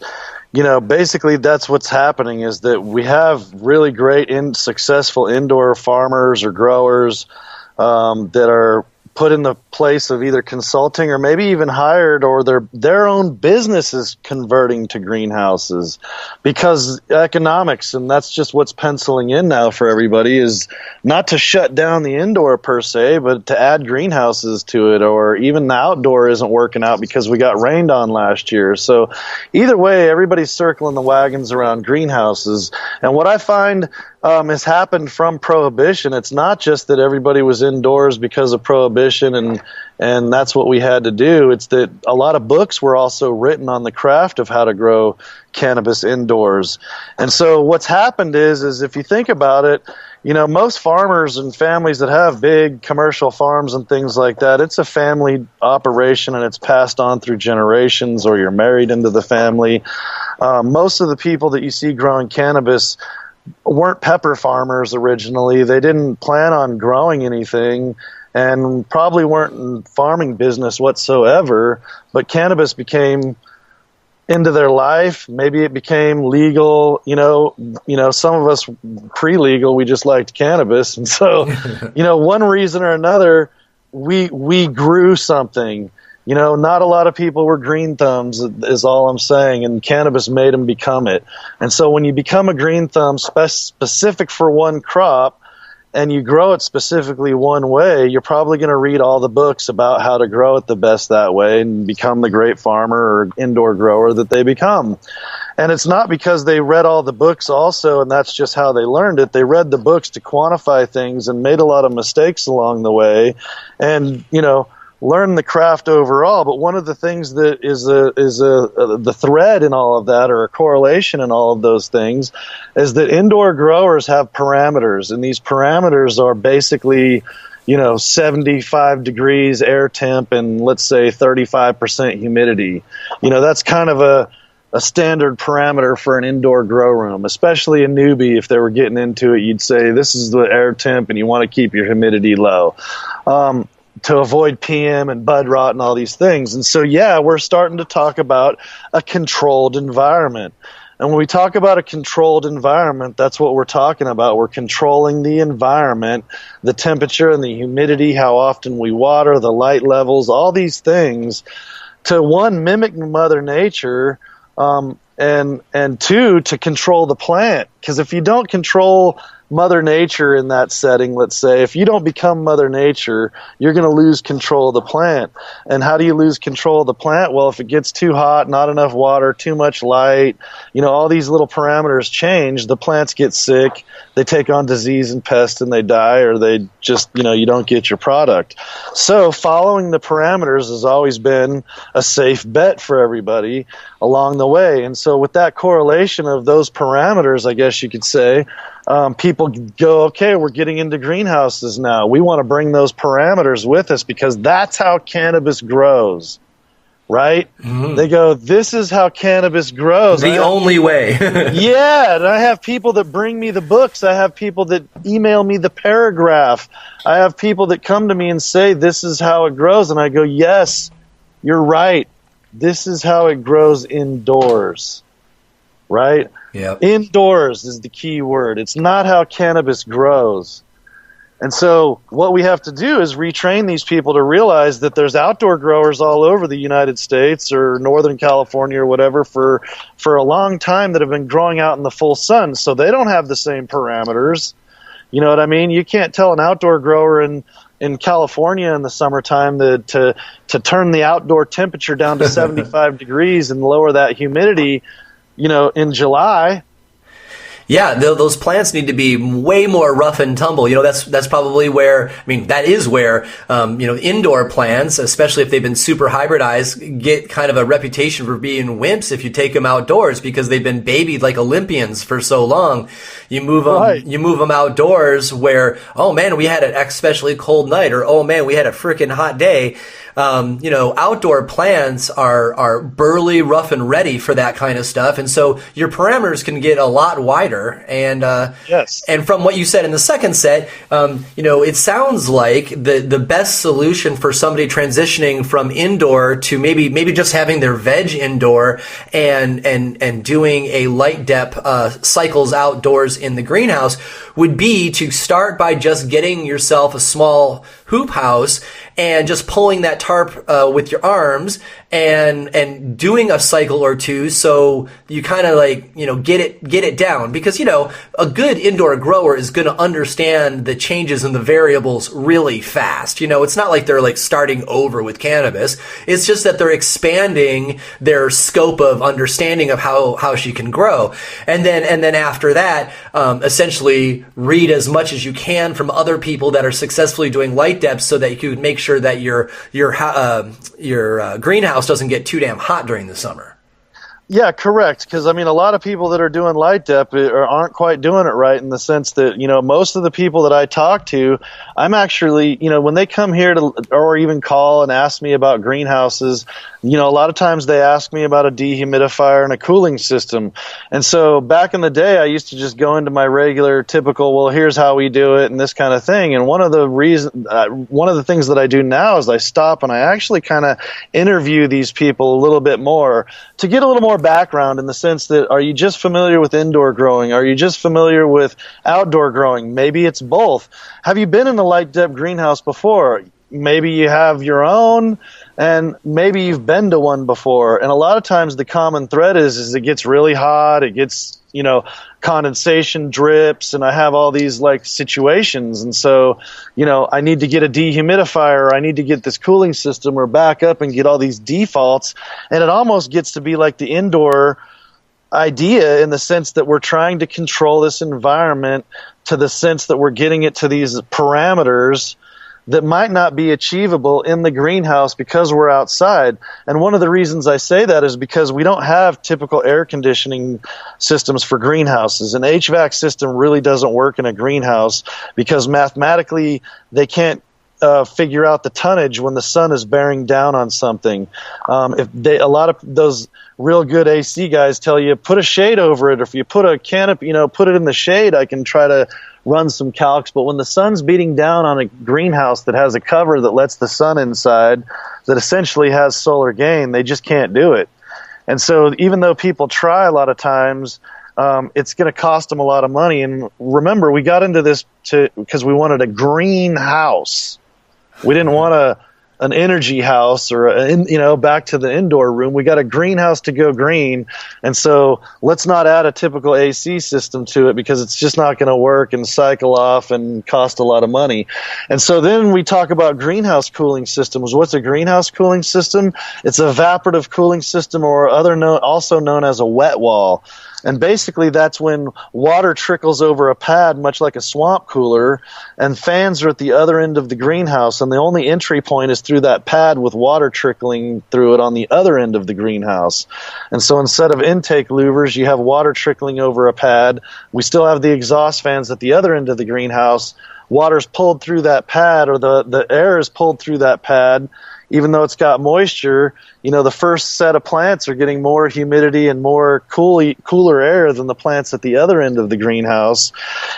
basically that's what's happening is that we have really great successful indoor farmers or growers that are put in the place of either consulting or maybe even hired or their own businesses converting to greenhouses because economics, and that's just what's penciling in now for everybody, is not to shut down the indoor per se, but to add greenhouses to it, or even the outdoor isn't working out because we got rained on last year. So either way, everybody's circling the wagons around greenhouses. And what I find has happened from prohibition. It's not just that everybody was indoors because of prohibition and that's what we had to do. It's that a lot of books were also written on the craft of how to grow cannabis indoors. And so what's happened is if you think about it, most farmers and families that have big commercial farms and things like that, it's a family operation and it's passed on through generations or you're married into the family. Most of the people that you see growing cannabis weren't pepper farmers originally. They didn't plan on growing anything and probably weren't in farming business whatsoever, but cannabis became into their life. Maybe it became legal. Some of us pre-legal, we just liked cannabis. And so, one reason or another, we grew something. Not a lot of people were green thumbs is all I'm saying, and cannabis made them become it. And so when you become a green thumb specific for one crop and you grow it specifically one way, you're probably going to read all the books about how to grow it the best that way and become the great farmer or indoor grower that they become. And it's not because they read all the books also and that's just how they learned it. They read the books to quantify things and made a lot of mistakes along the way and, learn the craft overall. But one of the things that is the thread in all of that, or a correlation in all of those things, is that indoor growers have parameters, and these parameters are basically 75 degrees air temp and let's say 35% humidity. That's kind of a standard parameter for an indoor grow room, especially a newbie. If they were getting into it, you'd say this is the air temp and you want to keep your humidity low. To avoid PM and bud rot and all these things. And so, we're starting to talk about a controlled environment. And when we talk about a controlled environment, that's what we're talking about. We're controlling the environment, the temperature and the humidity, how often we water, the light levels, all these things to, one, mimic Mother Nature, and two, to control the plant. Because if you don't control Mother Nature in that setting, let's say, if you don't become Mother Nature, you're going to lose control of the plant. And how do you lose control of the plant? Well, if it gets too hot, not enough water, too much light, all these little parameters change, the plants get sick, they take on disease and pest, and they die, or they just, you don't get your product. So following the parameters has always been a safe bet for everybody along the way. And so with that correlation of those parameters, I guess you could say, people go, okay, we're getting into greenhouses now. We want to bring those parameters with us because that's how cannabis grows, right? Mm-hmm. They go, this is how cannabis grows. The only way. Yeah, and I have people that bring me the books. I have people that email me the paragraph. I have people that come to me and say, this is how it grows. And I go, yes, you're right. This is how it grows indoors, right? Yep. Indoors is the key word. It's not how cannabis grows. And so what we have to do is retrain these people to realize that there's outdoor growers all over the United States or Northern California or whatever for a long time that have been growing out in the full sun. So they don't have the same parameters. You know what I mean? You can't tell an outdoor grower in California in the summertime to turn the outdoor temperature down to 75 degrees and lower that humidity, in July. Yeah, those plants need to be way more rough and tumble. That's probably where, that is where, indoor plants, especially if they've been super hybridized, get kind of a reputation for being wimps if you take them outdoors because they've been babied like Olympians for so long. You move them outdoors where, oh man, we had an especially cold night, or oh man, we had a freaking hot day. Outdoor plants are burly, rough, and ready for that kind of stuff. And so your parameters can get a lot wider. And yes. And from what you said in the second set, it sounds like the best solution for somebody transitioning from indoor to maybe just having their veg indoor and doing a Light Dep cycles outdoors in the greenhouse would be to start by just getting yourself a small hoop house and just pulling that tarp with your arms and doing a cycle or two so you kind of get it down, because a good indoor grower is going to understand the changes in the variables really fast. It's not like they're starting over with cannabis. It's just that they're expanding their scope of understanding of how she can grow, and then after that, essentially read as much as you can from other people that are successfully doing Light Dep so that you can make sure that your greenhouse doesn't get too damn hot during the summer. Yeah, correct. Because, a lot of people that are doing Light Dep aren't quite doing it right, in the sense that, most of the people that I talk to, I'm actually, when they come here or even call and ask me about greenhouses, a lot of times they ask me about a dehumidifier and a cooling system. And so back in the day, I used to just go into my regular, typical, well, here's how we do it and this kind of thing. And one of the things that I do now is I stop and I actually kind of interview these people a little bit more to get a little more background, in the sense that, are you just familiar with indoor growing? Are you just familiar with outdoor growing? Maybe it's both. Have you been in a Light Dep greenhouse before? Maybe you have your own, and maybe you've been to one before. And a lot of times the common thread is it gets really hot, it gets, condensation drips, and I have all these situations. And so, I need to get a dehumidifier, or I need to get this cooling system, or back up and get all these defaults. And it almost gets to be like the indoor idea, in the sense that we're trying to control this environment to the sense that we're getting it to these parameters that might not be achievable in the greenhouse because we're outside. And one of the reasons I say that is because we don't have typical air conditioning systems for greenhouses. An HVAC system really doesn't work in a greenhouse because mathematically they can't figure out the tonnage when the sun is bearing down on something. A lot of those real good AC guys tell you, put a shade over it. If you put a canopy, put it in the shade, I can try to run some calcs. But when the sun's beating down on a greenhouse that has a cover that lets the sun inside, that essentially has solar gain, they just can't do it. And so even though people try a lot of times, it's going to cost them a lot of money. And remember, we got into this because we wanted a greenhouse. We didn't want an energy house or back to the indoor room. We got a greenhouse to go green, and so let's not add a typical AC system to it because it's just not going to work and cycle off and cost a lot of money. And so then we talk about greenhouse cooling systems. What's a greenhouse cooling system? It's an evaporative cooling system, or also known as a wet wall. And basically that's when water trickles over a pad, much like a swamp cooler, and fans are at the other end of the greenhouse, and the only entry point is through that pad with water trickling through it on the other end of the greenhouse. And so instead of intake louvers, you have water trickling over a pad. We still have the exhaust fans at the other end of the greenhouse. Water's pulled through that pad, or the air is pulled through that pad. Even though it's got moisture, the first set of plants are getting more humidity and more cooler air than the plants at the other end of the greenhouse.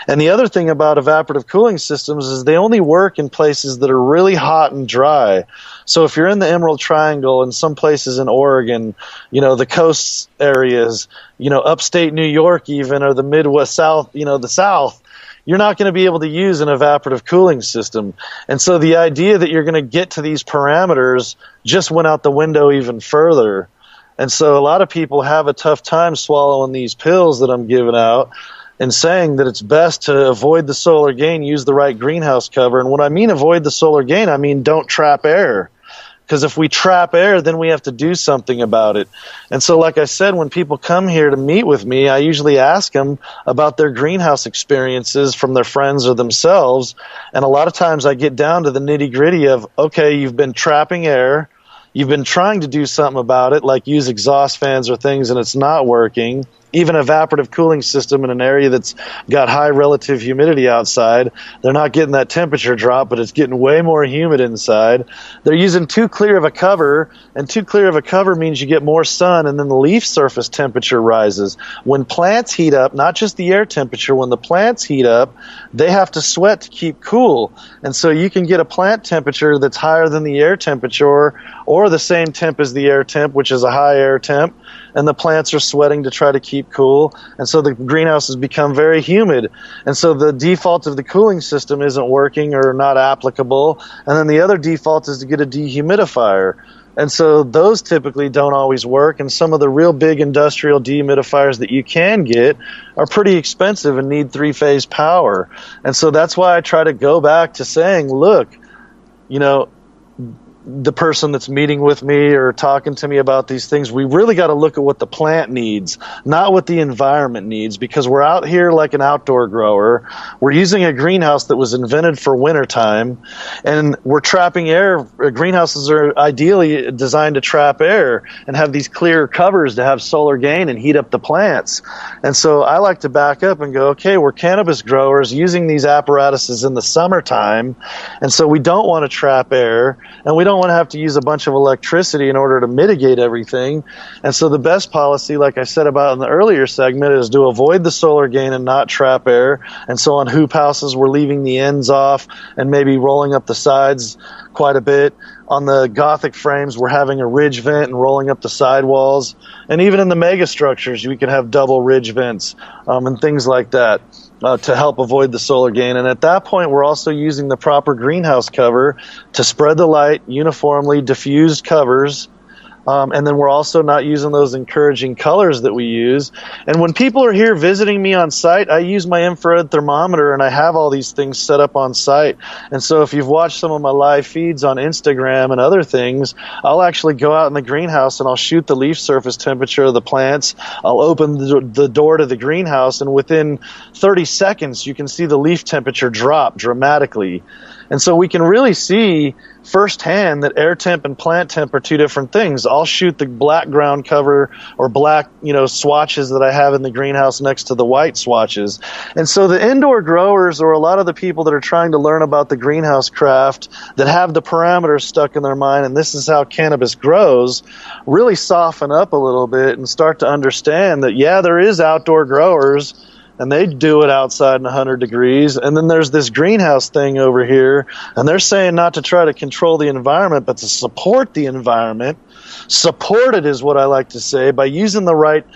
And the other thing about evaporative cooling systems is they only work in places that are really hot and dry. So if you're in the Emerald Triangle and some places in Oregon, the coast areas, upstate New York even, or the Midwest South, the South, you're not going to be able to use an evaporative cooling system. And so the idea that you're going to get to these parameters just went out the window even further. And so a lot of people have a tough time swallowing these pills that I'm giving out and saying that it's best to avoid the solar gain, use the right greenhouse cover. And when I mean avoid the solar gain, I mean don't trap air. Because if we trap air, then we have to do something about it. And so, like I said, when people come here to meet with me, I usually ask them about their greenhouse experiences from their friends or themselves. And a lot of times I get down to the nitty-gritty of, okay, you've been trapping air. You've been trying to do something about it, like use exhaust fans or things, and it's not working. Even evaporative cooling system in an area that's got high relative humidity outside, they're not getting that temperature drop, but it's getting way more humid inside. They're using too clear of a cover, and too clear of a cover means you get more sun, and then the leaf surface temperature rises. When plants heat up, not just the air temperature, when the plants heat up, they have to sweat to keep cool. And so you can get a plant temperature that's higher than the air temperature, or the same temp as the air temp, which is a high air temp, and the plants are sweating to try to keep cool, and so the greenhouse has become very humid, and so the default of the cooling system isn't working or not applicable, and then the other default is to get a dehumidifier. And so those typically don't always work, and some of the real big industrial dehumidifiers that you can get are pretty expensive and need three-phase power. And so that's why I try to go back to saying, look, the person that's meeting with me or talking to me about these things, we really got to look at what the plant needs, not what the environment needs, because we're out here like an outdoor grower. We're using a greenhouse that was invented for wintertime, and we're trapping air. Greenhouses are ideally designed to trap air and have these clear covers to have solar gain and heat up the plants. And so I like to back up and go, okay, we're cannabis growers using these apparatuses in the summertime, and so we don't want to trap air, and we don't want to have to use a bunch of electricity in order to mitigate everything. And so the best policy, like I said about in the earlier segment, is to avoid the solar gain and not trap air. And so on hoop houses, we're leaving the ends off and maybe rolling up the sides quite a bit. On the Gothic frames, we're having a ridge vent and rolling up the sidewalls. And even in the mega structures, we can have double ridge vents and things like that. To help avoid the solar gain. And at that point, we're also using the proper greenhouse cover to spread the light, uniformly diffused covers. And then we're also not using those encouraging colors that we use. And when people are here visiting me on site, I use my infrared thermometer, and I have all these things set up on site. And so if you've watched some of my live feeds on Instagram and other things, I'll actually go out in the greenhouse and I'll shoot the leaf surface temperature of the plants. I'll open the door to the greenhouse, and within 30 seconds, you can see the leaf temperature drop dramatically. And so we can really see firsthand that air temp and plant temp are two different things. I'll shoot the black ground cover or black, swatches that I have in the greenhouse next to the white swatches. And so the indoor growers, or a lot of the people that are trying to learn about the greenhouse craft, that have the parameters stuck in their mind, and this is how cannabis grows, really soften up a little bit and start to understand that, yeah, there is outdoor growers, and they do it outside in 100 degrees. And then there's this greenhouse thing over here, and they're saying not to try to control the environment, but to support the environment. Support it is what I like to say, by using the right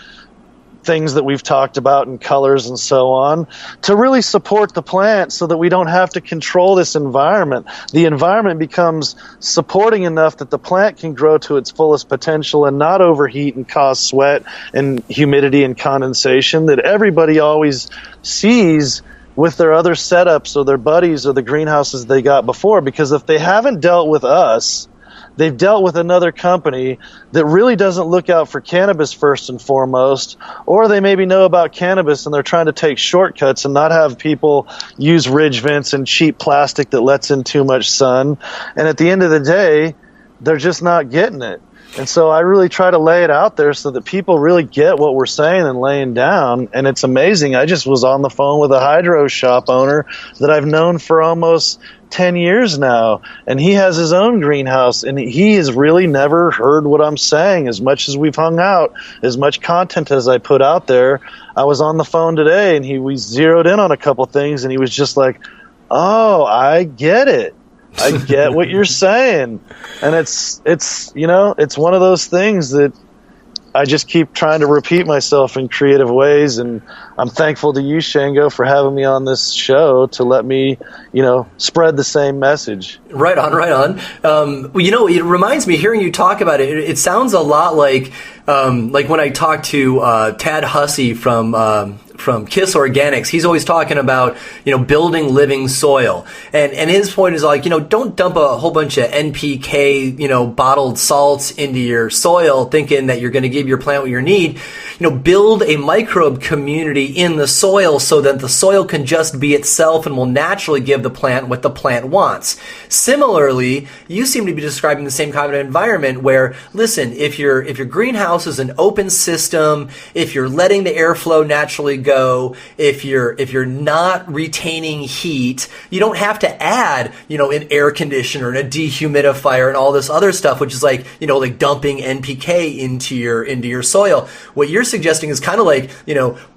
things that we've talked about and colors and so on to really support the plant so that we don't have to control this environment. The environment becomes supporting enough that the plant can grow to its fullest potential and not overheat and cause sweat and humidity and condensation that everybody always sees with their other setups or their buddies or the greenhouses they got before. Because if they haven't dealt with us, they've dealt with another company that really doesn't look out for cannabis first and foremost, or they maybe know about cannabis and they're trying to take shortcuts and not have people use ridge vents and cheap plastic that lets in too much sun. And at the end of the day, they're just not getting it. And so I really try to lay it out there so that people really get what we're saying and laying down. And it's amazing. I just was on the phone with a hydro shop owner that I've known for almost 10 years now, and he has his own greenhouse, and he has really never heard what I'm saying. As much as we've hung out, as much content as I put out there, I was on the phone today, and we zeroed in on a couple things, and he was just like, oh, I get it. I get what you're saying. And it's one of those things that I just keep trying to repeat myself in creative ways. And I'm thankful to you, Shango, for having me on this show to let me, spread the same message. Right on, right on. It reminds me, hearing you talk about it, it sounds a lot like when I talked to Tad Hussey from Kiss Organics. He's always talking about, building living soil. And his point is like, don't dump a whole bunch of NPK, bottled salts into your soil thinking that you're going to give your plant what you need. Build a microbe community in the soil so that the soil can just be itself and will naturally give the plant what the plant wants. Similarly, you seem to be describing the same kind of environment where, listen, if your greenhouse is an open system, if you're letting the airflow naturally go, if you're not retaining heat, you don't have to add, an air conditioner and a dehumidifier and all this other stuff, which is like dumping NPK into your soil. What you're suggesting is kind of like,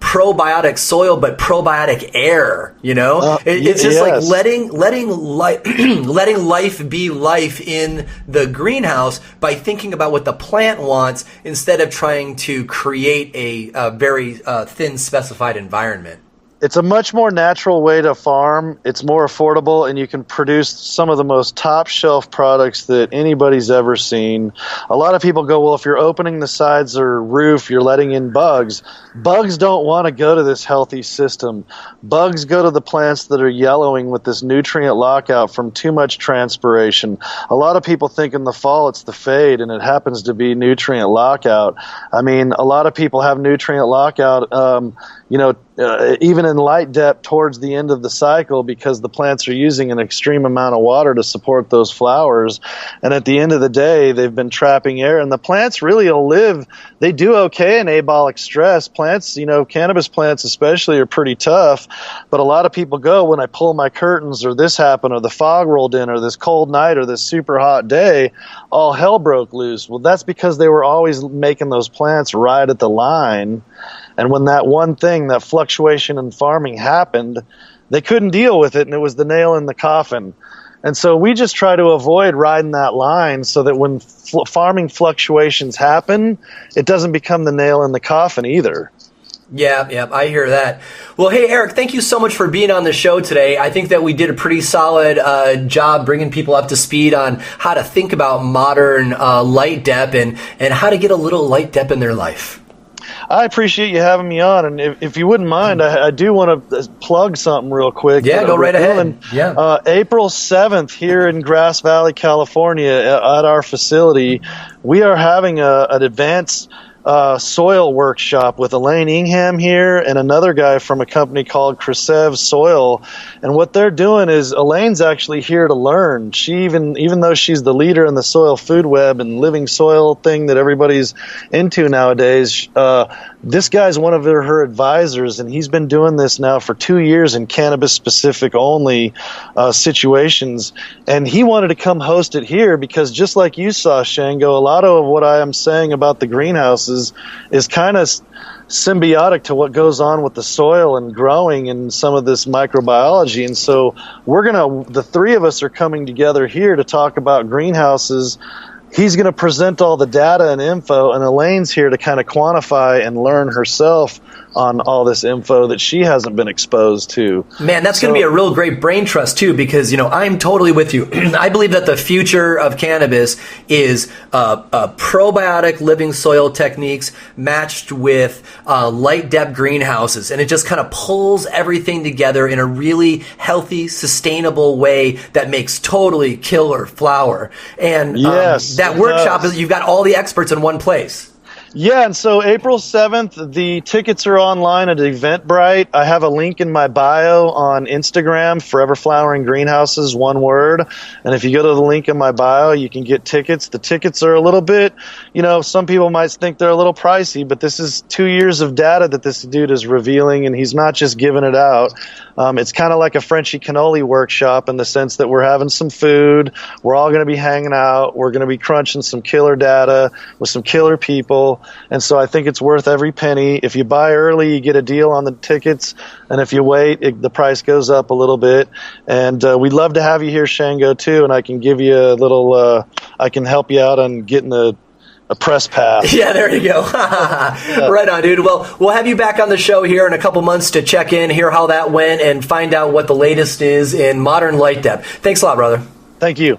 probiotic soil, but probiotic air, it's just like letting life be life in the greenhouse by thinking about what the plant wants instead of trying to create a very thin specified environment. It's a much more natural way to farm. It's more affordable, and you can produce some of the most top shelf products that anybody's ever seen. A lot of people go, well, if you're opening the sides or roof, you're letting in bugs. Bugs don't want to go to this healthy system. Bugs go to the plants that are yellowing with this nutrient lockout from too much transpiration. A lot of people think in the fall it's the fade, and it happens to be nutrient lockout. I mean, a lot of people have nutrient lockout, even in Light Dep towards the end of the cycle, because the plants are using an extreme amount of water to support those flowers. And at the end of the day, they've been trapping air, and the plants really will live. They do okay in abolic stress. Plants, cannabis plants especially, are pretty tough. But a lot of people go, when I pull my curtains or this happened or the fog rolled in or this cold night or this super hot day, all hell broke loose. Well, that's because they were always making those plants right at the line. And when that one thing, that fluctuation in farming happened, they couldn't deal with it, and it was the nail in the coffin. And so we just try to avoid riding that line so that when farming fluctuations happen, it doesn't become the nail in the coffin either. Yeah, I hear that. Well, hey, Eric, thank you so much for being on the show today. I think that we did a pretty solid job bringing people up to speed on how to think about modern Light Dep and how to get a little Light Dep in their life. I appreciate you having me on, and if you wouldn't mind, I do want to plug something real quick. Yeah, go right ahead. April 7th here in Grass Valley, California, at our facility, we are having an advanced soil workshop with Elaine Ingham here and another guy from a company called Kresev Soil. And what they're doing is Elaine's actually here to learn. She even though she's the leader in the soil food web and living soil thing that everybody's into nowadays, this guy's one of her advisors, and he's been doing this now for 2 years in cannabis specific only situations. And he wanted to come host it here because, just like you saw, Shango, a lot of what I am saying about the greenhouses is kind of symbiotic to what goes on with the soil and growing and some of this microbiology. And so the three of us are coming together here to talk about greenhouses he's going to present all the data and info, and Elaine's here to kind of quantify and learn herself on all this info that she hasn't been exposed to. Man, that's going to be a real great brain trust too, because, I'm totally with you. I believe that the future of cannabis is probiotic living soil techniques matched with Light Dep greenhouses, and it just kind of pulls everything together in a really healthy, sustainable way that makes totally killer flower. And that workshop, you've got all the experts in one place. Yeah, and so April 7th, the tickets are online at Eventbrite. I have a link in my bio on Instagram, Forever Flowering Greenhouses, one word. And if you go to the link in my bio, you can get tickets. The tickets are a little bit, some people might think they're a little pricey, but this is 2 years of data that this dude is revealing, and he's not just giving it out. It's kind of like a Frenchy cannoli workshop in the sense that we're having some food, we're all going to be hanging out, we're going to be crunching some killer data with some killer people. And so I think it's worth every penny. If you buy early, you get a deal on the tickets. And if you wait, the price goes up a little bit. And we'd love to have you here, Shango, too. And I can give you a little, I can help you out on getting a press pass. Yeah, there you go. Right on, dude. Well, we'll have you back on the show here in a couple months to check in, hear how that went, and find out what the latest is in modern Light Dep. Thanks a lot, brother. Thank you.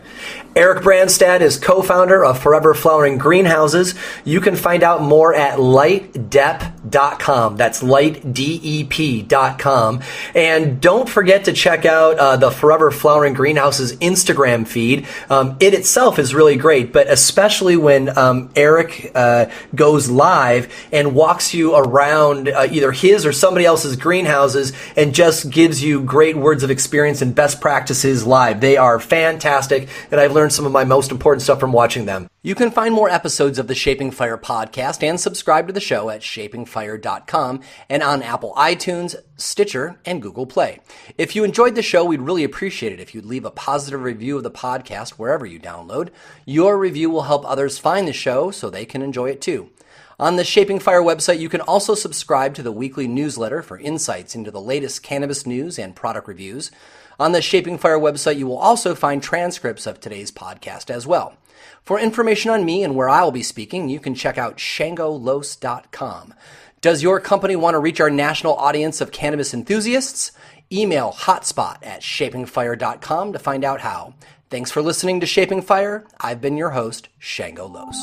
Eric Brandstad is co-founder of Forever Flowering Greenhouses. You can find out more at lightdep.com. That's lightdep.com. And don't forget to check out the Forever Flowering Greenhouses Instagram feed. It itself is really great, but especially when Eric goes live and walks you around either his or somebody else's greenhouses and just gives you great words of experience and best practices live. They are fantastic, and I've learned some of my most important stuff from watching them. You can find more episodes of the Shaping Fire podcast and subscribe to the show at shapingfire.com and on Apple iTunes, Stitcher, and Google Play. If you enjoyed the show, we'd really appreciate it if you'd leave a positive review of the podcast wherever you download. Your review will help others find the show so they can enjoy it too. On the Shaping Fire website, you can also subscribe to the weekly newsletter for insights into the latest cannabis news and product reviews. On the Shaping Fire website, you will also find transcripts of today's podcast as well. For information on me and where I will be speaking, you can check out shangolos.com. Does your company want to reach our national audience of cannabis enthusiasts? Email hotspot@shapingfire.com to find out how. Thanks for listening to Shaping Fire. I've been your host, Shango Los.